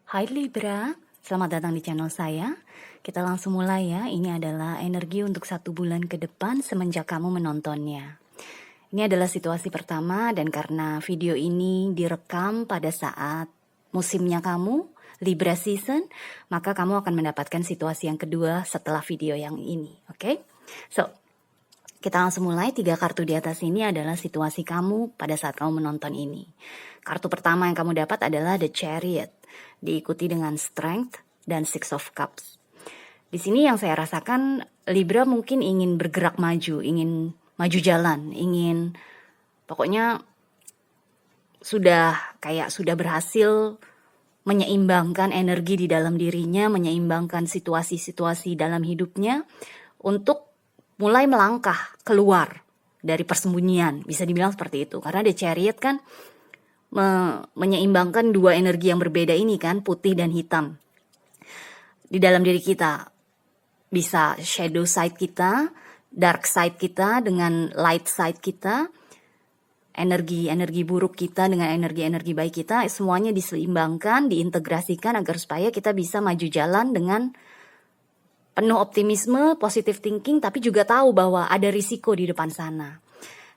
Hai Libra, selamat datang di channel saya. Kita langsung mulai ya. Ini adalah energi untuk 1 bulan ke depan semenjak kamu menontonnya. Ini adalah situasi pertama dan karena video ini direkam pada saat musimnya kamu, Libra season, maka kamu akan mendapatkan situasi yang kedua setelah video yang ini. Oke? So, kita langsung mulai. 3 kartu di atas ini adalah situasi kamu pada saat kamu menonton ini. Kartu pertama yang kamu dapat adalah The Chariot, diikuti dengan Strength dan Six of Cups. Di sini yang saya rasakan, Libra mungkin ingin bergerak maju, ingin maju jalan, ingin pokoknya sudah berhasil menyeimbangkan energi di dalam dirinya, menyeimbangkan situasi-situasi dalam hidupnya untuk mulai melangkah keluar dari persembunyian, bisa dibilang seperti itu. Karena The Chariot kan menyeimbangkan 2 energi yang berbeda ini kan, putih dan hitam. Di dalam diri kita bisa shadow side kita, dark side kita dengan light side kita, energi buruk kita dengan energi baik kita, semuanya diseimbangkan, diintegrasikan agar supaya kita bisa maju jalan dengan penuh optimisme, positive thinking, tapi juga tahu bahwa ada risiko di depan sana.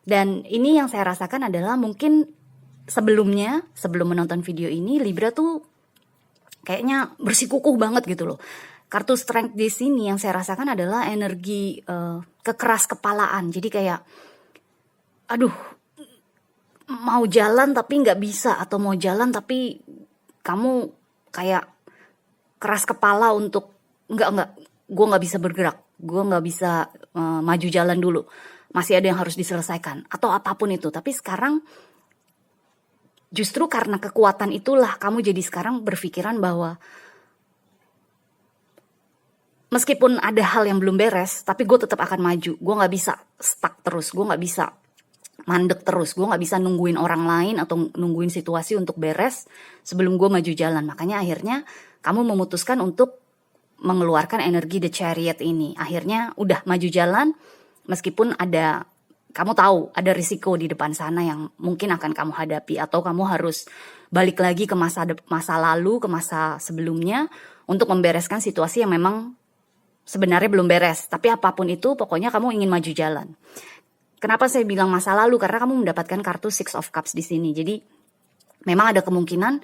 Dan ini yang saya rasakan adalah mungkin sebelum menonton video ini, Libra tuh kayaknya bersikukuh banget gitu loh. Kartu strength di sini yang saya rasakan adalah energi kekeras kepalaan. Jadi kayak, aduh, mau jalan tapi nggak bisa, atau mau jalan tapi kamu kayak keras kepala untuk nggak, gue nggak bisa bergerak, gue nggak bisa maju jalan dulu, masih ada yang harus diselesaikan atau apapun itu. Tapi sekarang justru karena kekuatan itulah kamu jadi sekarang berpikiran bahwa meskipun ada hal yang belum beres, tapi gue tetap akan maju. Gue gak bisa stuck terus, gue gak bisa mandek terus, gue gak bisa nungguin orang lain atau nungguin situasi untuk beres sebelum gue maju jalan. Makanya akhirnya kamu memutuskan untuk mengeluarkan energi The Chariot ini. Akhirnya udah maju jalan meskipun kamu tahu ada risiko di depan sana yang mungkin akan kamu hadapi, atau kamu harus balik lagi ke masa lalu, ke masa sebelumnya untuk membereskan situasi yang memang sebenarnya belum beres. Tapi apapun itu, pokoknya kamu ingin maju jalan. Kenapa saya bilang masa lalu? Karena kamu mendapatkan kartu Six of Cups di sini. Jadi memang ada kemungkinan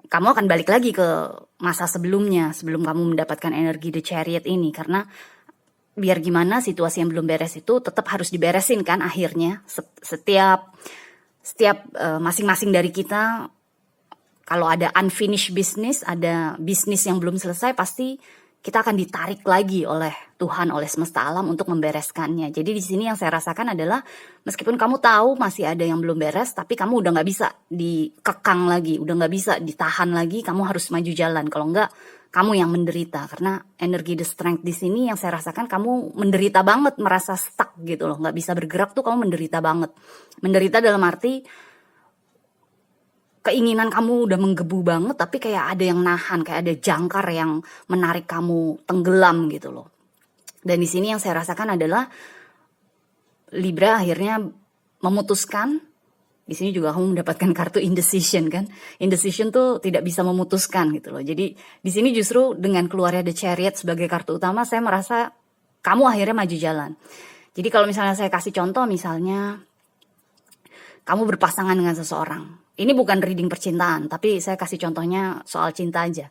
kamu akan balik lagi ke masa sebelumnya sebelum kamu mendapatkan energi The Chariot ini. Karena biar gimana situasi yang belum beres itu tetap harus diberesin kan akhirnya. Setiap masing-masing dari kita, kalau ada unfinished business, ada bisnis yang belum selesai, pasti kita akan ditarik lagi oleh Tuhan, oleh semesta alam untuk membereskannya. Jadi di sini yang saya rasakan adalah meskipun kamu tahu masih ada yang belum beres, tapi kamu udah nggak bisa dikekang lagi, udah nggak bisa ditahan lagi. Kamu harus maju jalan. Kalau nggak, kamu yang menderita. Karena energi the strength di sini yang saya rasakan kamu menderita banget, merasa stuck gitu loh, nggak bisa bergerak tuh kamu menderita banget. Menderita dalam arti keinginan kamu udah menggebu banget, tapi kayak ada yang nahan, kayak ada jangkar yang menarik kamu tenggelam gitu loh. Dan di sini yang saya rasakan adalah Libra akhirnya memutuskan. Di sini juga kamu mendapatkan kartu indecision kan. Indecision tuh tidak bisa memutuskan gitu loh. Jadi di sini justru dengan keluarnya The Chariot sebagai kartu utama, saya merasa kamu akhirnya maju jalan. Jadi kalau misalnya saya kasih contoh, misalnya kamu berpasangan dengan seseorang. Ini bukan reading percintaan, tapi saya kasih contohnya soal cinta aja.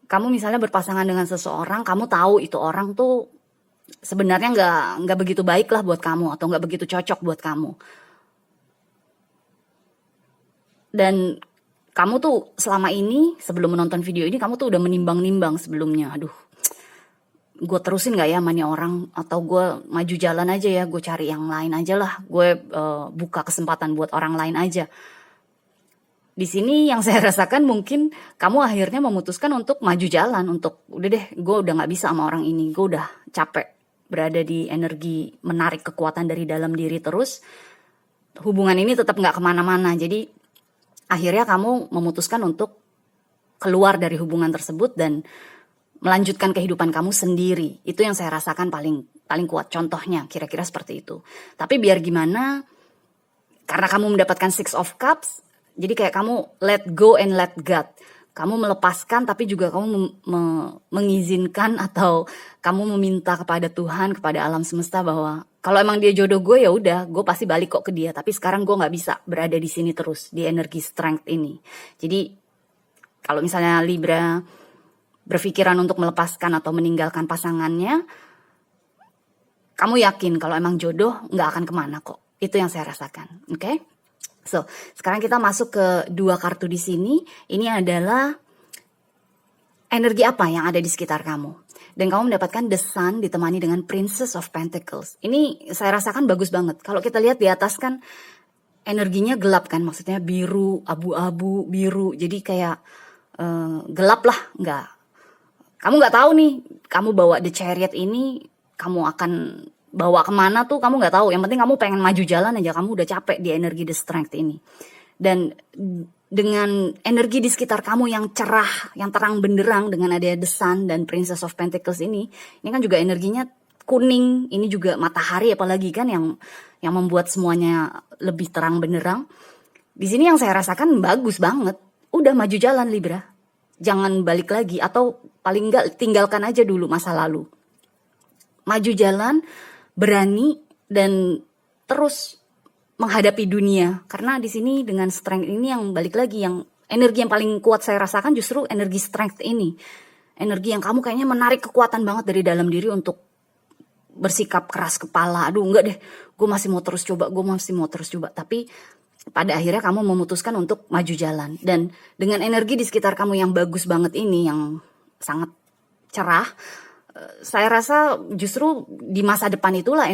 Kamu misalnya berpasangan dengan seseorang, kamu tahu itu orang tuh sebenarnya nggak begitu baik lah buat kamu, atau nggak begitu cocok buat kamu. Dan kamu tuh selama ini, sebelum menonton video ini, kamu tuh udah menimbang-nimbang sebelumnya. Aduh, gue terusin gak ya sama nih orang, atau gue maju jalan aja ya, gue cari yang lain aja lah, gue buka kesempatan buat orang lain aja. Di sini yang saya rasakan mungkin kamu akhirnya memutuskan untuk maju jalan, untuk udah deh, gue udah gak bisa sama orang ini, gue udah capek berada di energi menarik kekuatan dari dalam diri terus, hubungan ini tetap gak kemana-mana. Jadi akhirnya kamu memutuskan untuk keluar dari hubungan tersebut dan melanjutkan kehidupan kamu sendiri. Itu yang saya rasakan paling kuat contohnya, kira-kira seperti itu. Tapi biar gimana, karena kamu mendapatkan Six of Cups, jadi kayak kamu let go and let God. Kamu melepaskan tapi juga kamu mengizinkan atau kamu meminta kepada Tuhan, kepada alam semesta bahwa kalau emang dia jodoh gue ya udah, gue pasti balik kok ke dia. Tapi sekarang gue nggak bisa berada di sini terus di energi strength ini. Jadi kalau misalnya Libra berpikiran untuk melepaskan atau meninggalkan pasangannya, kamu yakin kalau emang jodoh nggak akan kemana kok. Itu yang saya rasakan, oke? So, sekarang kita masuk ke 2 kartu di sini. Ini adalah energi apa yang ada di sekitar kamu. Dan kamu mendapatkan The Sun ditemani dengan Princess of Pentacles. Ini saya rasakan bagus banget. Kalau kita lihat di atas kan energinya gelap kan, maksudnya biru, abu-abu, biru. Jadi kayak gelap lah, enggak. Kamu nggak tahu nih, kamu bawa The Chariot ini, kamu akan bawa kemana tuh kamu nggak tahu. Yang penting kamu pengen maju jalan aja, kamu udah capek di energi The Strength ini. Dan dengan energi di sekitar kamu yang cerah, yang terang benderang dengan ada The Sun dan Princess of Pentacles ini kan juga energinya kuning. Ini juga matahari apalagi kan yang membuat semuanya lebih terang benderang. Di sini yang saya rasakan bagus banget. Udah maju jalan Libra. Jangan balik lagi atau paling enggak tinggalkan aja dulu masa lalu. Maju jalan, berani dan terus menghadapi dunia. Karena di sini dengan strength ini yang balik lagi, yang energi yang paling kuat saya rasakan justru energi strength ini. Energi yang kamu kayaknya menarik kekuatan banget dari dalam diri untuk bersikap keras kepala. Aduh enggak deh, gue masih mau terus coba. Tapi pada akhirnya kamu memutuskan untuk maju jalan. Dan dengan energi di sekitar kamu yang bagus banget ini, yang sangat cerah, saya rasa justru di masa depan itulah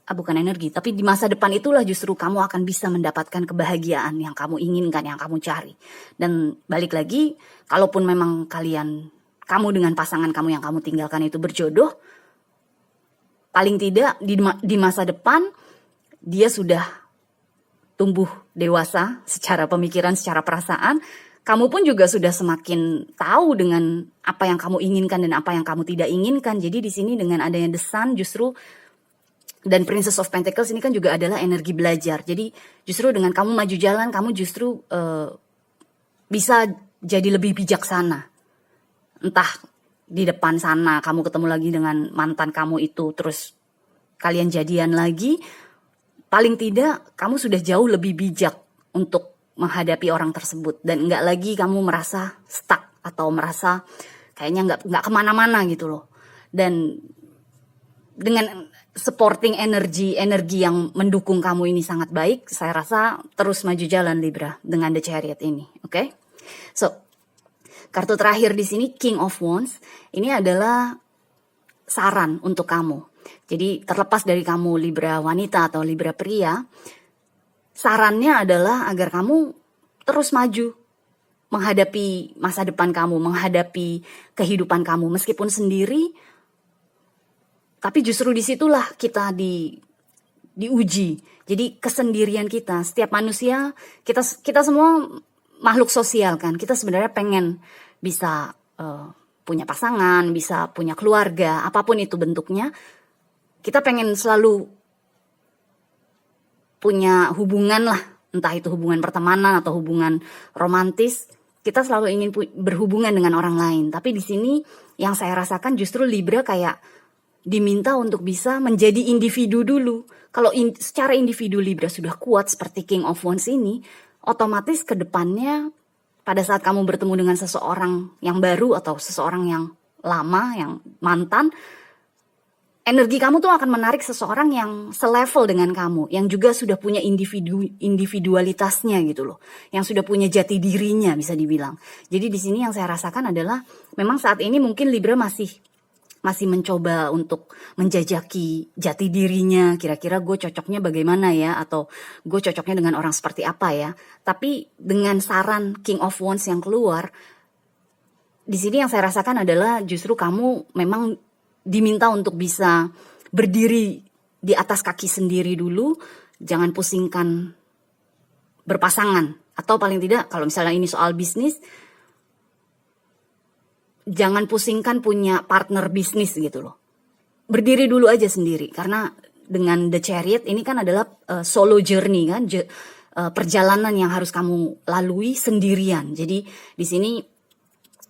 tapi di masa depan itulah justru kamu akan bisa mendapatkan kebahagiaan yang kamu inginkan, yang kamu cari. Dan balik lagi, kalaupun memang kamu dengan pasangan kamu yang kamu tinggalkan itu berjodoh, paling tidak di masa depan dia sudah tumbuh dewasa secara pemikiran, secara perasaan. Kamu pun juga sudah semakin tahu dengan apa yang kamu inginkan dan apa yang kamu tidak inginkan. Jadi di sini dengan adanya The Sun justru dan Princess of Pentacles ini kan juga adalah energi belajar. Jadi justru dengan kamu maju jalan, kamu justru bisa jadi lebih bijaksana. Entah di depan sana kamu ketemu lagi dengan mantan kamu itu, terus kalian jadian lagi, paling tidak kamu sudah jauh lebih bijak untuk menghadapi orang tersebut dan nggak lagi kamu merasa stuck atau merasa kayaknya nggak kemana-mana gitu loh. Dan dengan supporting energi yang mendukung kamu ini sangat baik, saya rasa terus maju jalan Libra dengan The Chariot ini, oke? So, kartu terakhir di sini King of Wands, ini adalah saran untuk kamu. Jadi terlepas dari kamu Libra wanita atau Libra pria, sarannya adalah agar kamu terus maju menghadapi masa depan kamu, menghadapi kehidupan kamu meskipun sendiri. Tapi justru disitulah kita diuji. Jadi kesendirian kita, setiap manusia, kita semua makhluk sosial kan. Kita sebenarnya pengen bisa punya pasangan, bisa punya keluarga, apapun itu bentuknya. Kita pengen selalu punya hubungan lah, entah itu hubungan pertemanan atau hubungan romantis. Kita selalu ingin berhubungan dengan orang lain. Tapi di sini yang saya rasakan justru Libra kayak diminta untuk bisa menjadi individu dulu. Kalau secara individu Libra sudah kuat seperti King of Wands ini, otomatis ke depannya pada saat kamu bertemu dengan seseorang yang baru atau seseorang yang lama, yang mantan, energi kamu tuh akan menarik seseorang yang selevel dengan kamu, yang juga sudah punya individualitasnya gitu loh, yang sudah punya jati dirinya bisa dibilang. Jadi di sini yang saya rasakan adalah memang saat ini mungkin Libra masih mencoba untuk menjajaki jati dirinya, kira-kira gue cocoknya bagaimana ya, atau gue cocoknya dengan orang seperti apa ya. Tapi dengan saran King of Wands yang keluar, di sini yang saya rasakan adalah justru kamu memang diminta untuk bisa berdiri di atas kaki sendiri dulu, jangan pusingkan berpasangan. Atau paling tidak kalau misalnya ini soal bisnis, jangan pusingkan punya partner bisnis gitu loh. Berdiri dulu aja sendiri, karena dengan The Chariot ini kan adalah solo journey kan, perjalanan yang harus kamu lalui sendirian. Jadi di sini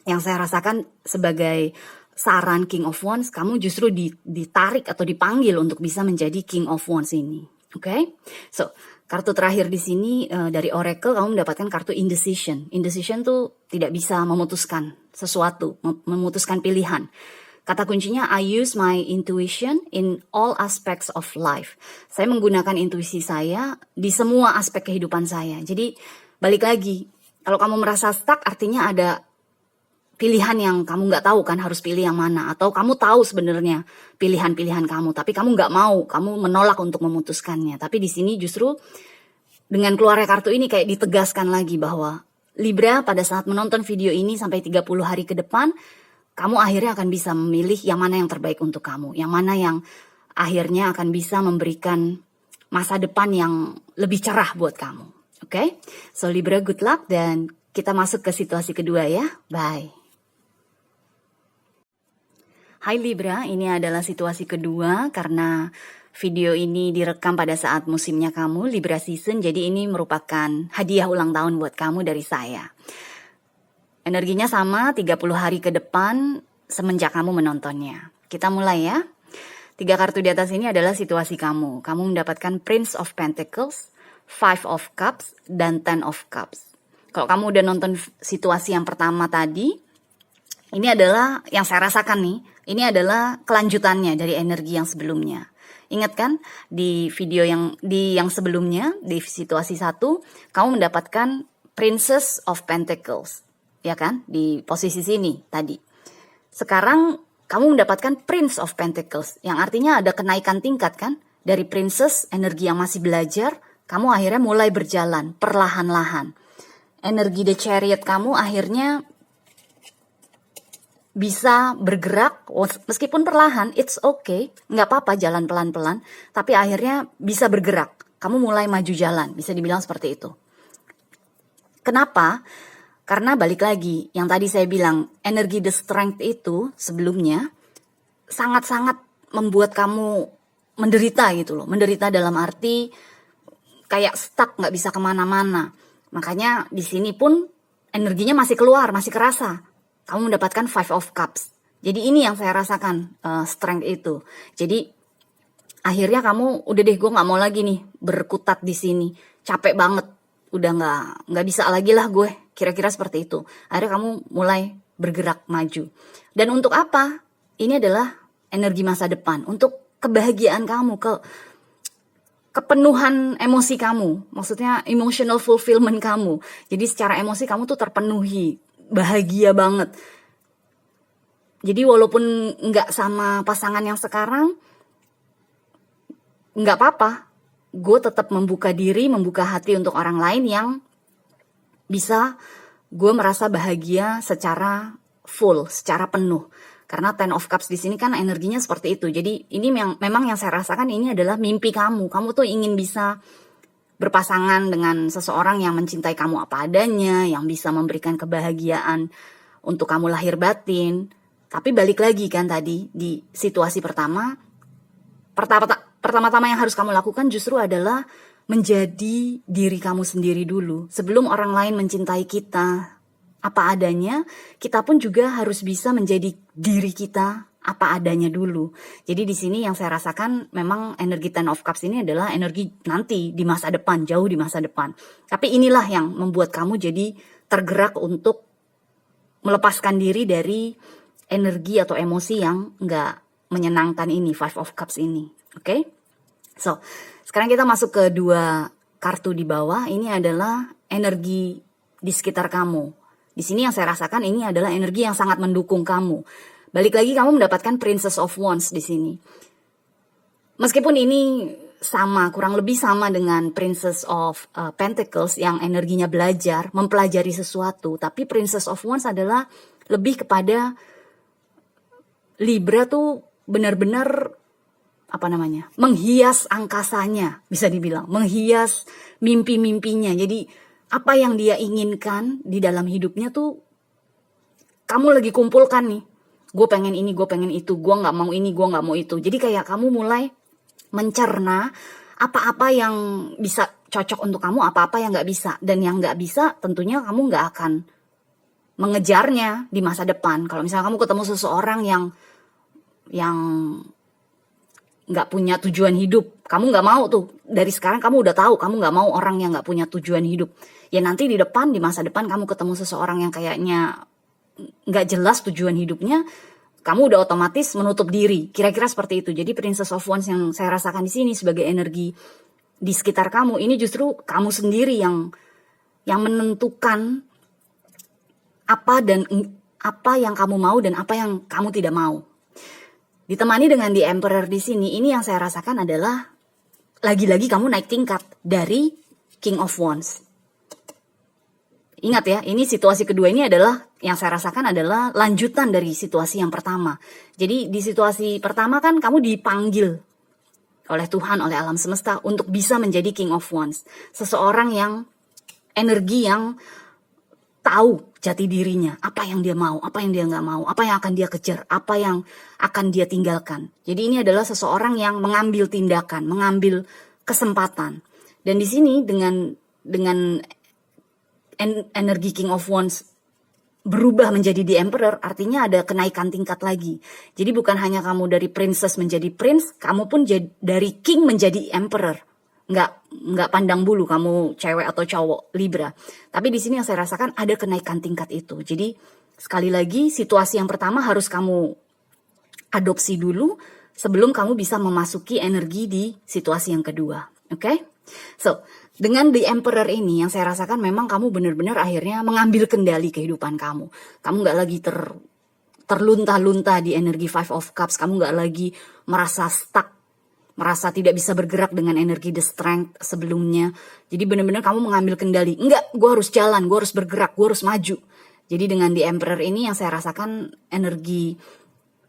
yang saya rasakan sebagai saran King of Wands, kamu justru ditarik atau dipanggil untuk bisa menjadi King of Wands ini. Oke? So, kartu terakhir di sini dari Oracle, kamu mendapatkan kartu indecision. Indecision tuh tidak bisa memutuskan sesuatu, memutuskan pilihan. Kata kuncinya, I use my intuition in all aspects of life. Saya menggunakan intuisi saya di semua aspek kehidupan saya. Jadi balik lagi, kalau kamu merasa stuck artinya ada pilihan yang kamu nggak tahu kan harus pilih yang mana. Atau kamu tahu sebenarnya pilihan-pilihan kamu, tapi kamu nggak mau, kamu menolak untuk memutuskannya. Tapi di sini justru dengan keluarnya kartu ini kayak ditegaskan lagi bahwa Libra pada saat menonton video ini sampai 30 hari ke depan, kamu akhirnya akan bisa memilih yang mana yang terbaik untuk kamu. Yang mana yang akhirnya akan bisa memberikan masa depan yang lebih cerah buat kamu. Oke? So Libra, good luck dan kita masuk ke situasi kedua ya. Bye. Hai Libra, ini adalah situasi kedua karena video ini direkam pada saat musimnya kamu, Libra season. Jadi ini merupakan hadiah ulang tahun buat kamu dari saya. Energinya sama 30 hari ke depan semenjak kamu menontonnya. Kita mulai ya. 3 kartu di atas ini adalah situasi kamu. Kamu mendapatkan Prince of Pentacles, Five of Cups, dan Ten of Cups. Kalau kamu udah nonton situasi yang pertama tadi, ini adalah yang saya rasakan nih. Ini adalah kelanjutannya dari energi yang sebelumnya. Ingat kan di video yang sebelumnya, di situasi 1, kamu mendapatkan Princess of Pentacles. Ya kan, di posisi sini tadi. Sekarang kamu mendapatkan Prince of Pentacles, yang artinya ada kenaikan tingkat kan. Dari Princess, energi yang masih belajar, kamu akhirnya mulai berjalan, perlahan-lahan. Energi The Chariot kamu akhirnya bisa bergerak, meskipun perlahan, it's okay. Nggak apa-apa jalan pelan-pelan, tapi akhirnya bisa bergerak. Kamu mulai maju jalan, bisa dibilang seperti itu. Kenapa? Karena balik lagi, yang tadi saya bilang, energi the strength itu sebelumnya sangat-sangat membuat kamu menderita gitu loh. Menderita dalam arti kayak stuck, nggak bisa kemana-mana. Makanya di sini pun energinya masih keluar, masih kerasa. Kamu mendapatkan Five of Cups. Jadi ini yang saya rasakan, strength itu. Jadi akhirnya kamu, udah deh gue nggak mau lagi nih berkutat di sini. Capek banget, udah nggak bisa lagi lah gue. Kira-kira seperti itu. Akhirnya kamu mulai bergerak maju. Dan untuk apa? Ini adalah energi masa depan. Untuk kebahagiaan kamu, kepenuhan emosi kamu. Maksudnya emotional fulfillment kamu. Jadi secara emosi kamu tuh terpenuhi. Bahagia banget. Jadi walaupun nggak sama pasangan yang sekarang, nggak apa-apa. Gue tetap membuka diri, membuka hati untuk orang lain yang bisa gue merasa bahagia secara full, secara penuh. Karena Ten of Cups di sini kan energinya seperti itu. Jadi ini memang yang saya rasakan ini adalah mimpi kamu. Kamu tuh ingin bisa berpasangan dengan seseorang yang mencintai kamu apa adanya, yang bisa memberikan kebahagiaan untuk kamu lahir batin. Tapi balik lagi kan tadi di situasi pertama-tama yang harus kamu lakukan justru adalah menjadi diri kamu sendiri dulu. Sebelum orang lain mencintai kita apa adanya, kita pun juga harus bisa menjadi diri kita apa adanya dulu. Jadi di sini yang saya rasakan memang energi Ten of Cups ini adalah energi nanti di masa depan, jauh di masa depan. Tapi inilah yang membuat kamu jadi tergerak untuk melepaskan diri dari energi atau emosi yang nggak menyenangkan ini, Five of Cups ini. Oke? So, sekarang kita masuk ke 2 kartu di bawah. Ini adalah energi di sekitar kamu. Di sini yang saya rasakan ini adalah energi yang sangat mendukung kamu. Balik lagi kamu mendapatkan Princess of Wands di sini. Meskipun ini sama, kurang lebih sama dengan Princess of Pentacles yang energinya belajar, mempelajari sesuatu. Tapi Princess of Wands adalah lebih kepada Libra tuh benar-benar menghias angkasanya, bisa dibilang, menghias mimpi-mimpinya. Jadi apa yang dia inginkan di dalam hidupnya tuh kamu lagi kumpulkan nih. Gue pengen ini, gue pengen itu, gue nggak mau ini, gue nggak mau itu. Jadi kayak kamu mulai mencerna apa-apa yang bisa cocok untuk kamu, apa-apa yang nggak bisa. Dan yang nggak bisa tentunya kamu nggak akan mengejarnya di masa depan. Kalau misalnya kamu ketemu seseorang yang nggak punya tujuan hidup, kamu nggak mau tuh. Dari sekarang kamu udah tahu kamu nggak mau orang yang nggak punya tujuan hidup. Ya nanti di masa depan kamu ketemu seseorang yang kayaknya nggak jelas tujuan hidupnya, kamu udah otomatis menutup diri. Kira-kira seperti itu. Jadi Princess of Wands yang saya rasakan di sini sebagai energi di sekitar kamu, ini justru kamu sendiri yang menentukan apa yang kamu mau dan apa yang kamu tidak mau. Ditemani dengan The Emperor di sini, ini yang saya rasakan adalah lagi-lagi kamu naik tingkat dari King of Wands. Ingat ya, ini situasi kedua ini adalah yang saya rasakan adalah lanjutan dari situasi yang pertama. Jadi di situasi pertama kan kamu dipanggil oleh Tuhan, oleh alam semesta untuk bisa menjadi King of Wands. Seseorang yang energi yang tahu jati dirinya, apa yang dia mau, apa yang dia nggak mau, apa yang akan dia kejar, apa yang akan dia tinggalkan. Jadi ini adalah seseorang yang mengambil tindakan, mengambil kesempatan. Dan di sini dengan energi King of Wands berubah menjadi The Emperor, artinya ada kenaikan tingkat lagi. Jadi bukan hanya kamu dari princess menjadi prince, kamu pun dari king menjadi emperor. Nggak pandang bulu kamu cewek atau cowok Libra. Tapi di sini yang saya rasakan ada kenaikan tingkat itu. Jadi sekali lagi situasi yang pertama harus kamu adopsi dulu sebelum kamu bisa memasuki energi di situasi yang kedua. Oke? So, dengan The Emperor ini yang saya rasakan memang kamu benar-benar akhirnya mengambil kendali kehidupan kamu. Kamu nggak lagi terlunta-lunta di energi Five of Cups. Kamu nggak lagi merasa stuck, merasa tidak bisa bergerak dengan energi The Strength sebelumnya. Jadi benar-benar kamu mengambil kendali. Enggak, gue harus jalan, gue harus bergerak, gue harus maju. Jadi dengan The Emperor ini yang saya rasakan energi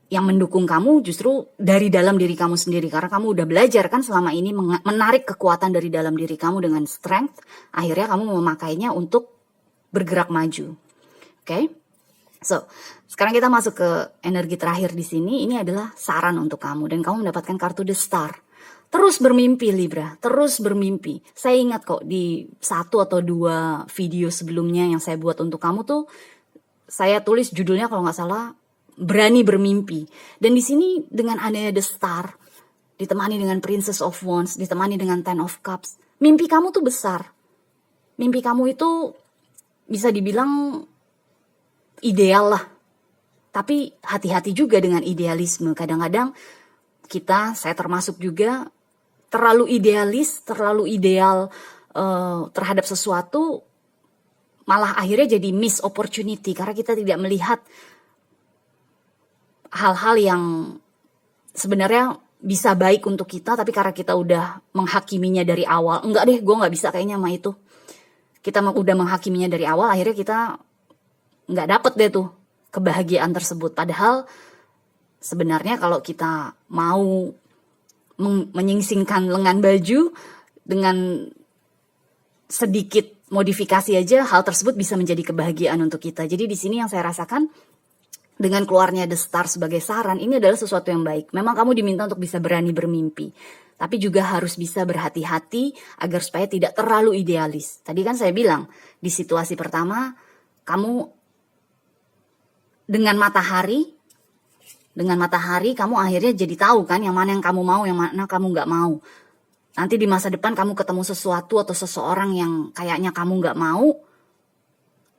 yang mendukung kamu justru dari dalam diri kamu sendiri. Karena kamu udah belajar kan selama ini menarik kekuatan dari dalam diri kamu dengan strength. Akhirnya kamu memakainya untuk bergerak maju. Oke? So, sekarang kita masuk ke energi terakhir di sini. Ini adalah saran untuk kamu. Dan kamu mendapatkan kartu The Star. Terus bermimpi Libra, terus bermimpi. Saya ingat kok di 1 atau 2 video sebelumnya yang saya buat untuk kamu tuh, saya tulis judulnya kalau nggak salah, berani bermimpi. Dan di sini dengan adanya The Star, ditemani dengan Princess of Wands, ditemani dengan Ten of Cups, mimpi kamu tuh besar. Mimpi kamu itu bisa dibilang ideal lah. Tapi hati-hati juga dengan idealisme. Kadang-kadang saya termasuk juga terlalu idealis, terlalu ideal terhadap sesuatu, malah akhirnya jadi miss opportunity karena kita tidak melihat hal-hal yang sebenarnya bisa baik untuk kita, tapi karena kita udah menghakiminya dari awal, enggak deh, gue nggak bisa kayaknya sama itu. Kita udah menghakiminya dari awal, akhirnya kita nggak dapet deh tuh kebahagiaan tersebut. Padahal sebenarnya kalau kita mau menyingsingkan lengan baju dengan sedikit modifikasi aja, hal tersebut bisa menjadi kebahagiaan untuk kita. Jadi di sini yang saya rasakan dengan keluarnya The Star sebagai saran, ini adalah sesuatu yang baik. Memang kamu diminta untuk bisa berani bermimpi, tapi juga harus bisa berhati-hati agar supaya tidak terlalu idealis. Tadi kan saya bilang, di situasi pertama, kamu dengan matahari kamu akhirnya jadi tahu kan yang mana yang kamu mau, yang mana kamu nggak mau. Nanti di masa depan kamu ketemu sesuatu atau seseorang yang kayaknya kamu nggak mau,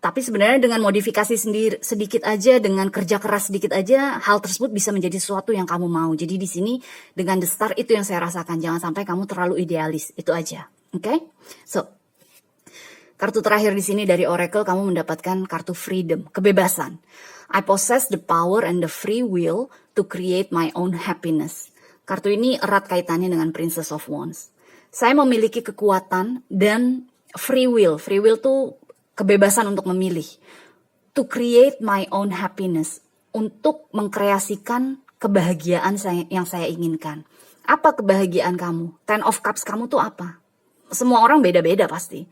tapi sebenarnya dengan modifikasi sendiri sedikit aja, dengan kerja keras sedikit aja, hal tersebut bisa menjadi sesuatu yang kamu mau. Jadi di sini dengan The Star itu yang saya rasakan. Jangan sampai kamu terlalu idealis. Itu aja. Oke? So, kartu terakhir di sini dari Oracle, kamu mendapatkan kartu Freedom, kebebasan. I possess the power and the free will to create my own happiness. Kartu ini erat kaitannya dengan Princess of Wands. Saya memiliki kekuatan dan free will. Free will tuh kebebasan untuk memilih. To create my own happiness. Untuk mengkreasikan kebahagiaan yang saya inginkan. Apa kebahagiaan kamu? Ten of Cups kamu tuh apa? Semua orang beda-beda pasti.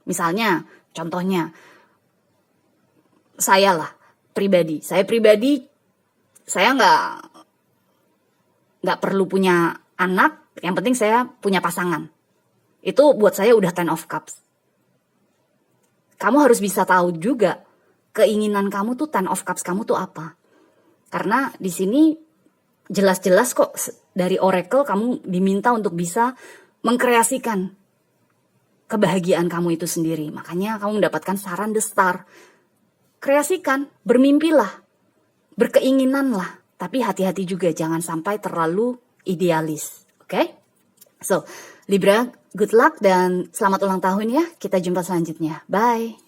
Misalnya, contohnya, saya pribadi, saya nggak perlu punya anak Yang penting saya punya pasangan. Itu buat saya udah 10 of cups. Kamu harus bisa tahu juga keinginan kamu tuh 10 of cups kamu tuh apa. Karena di sini jelas-jelas kok dari oracle kamu diminta untuk bisa mengkreasikan kebahagiaan kamu itu sendiri. Makanya kamu mendapatkan saran the star. Kreasikan, bermimpilah, berkeinginanlah. Tapi hati-hati juga, jangan sampai terlalu idealis. Oke? So, Libra, good luck dan selamat ulang tahun ya. Kita jumpa selanjutnya. Bye.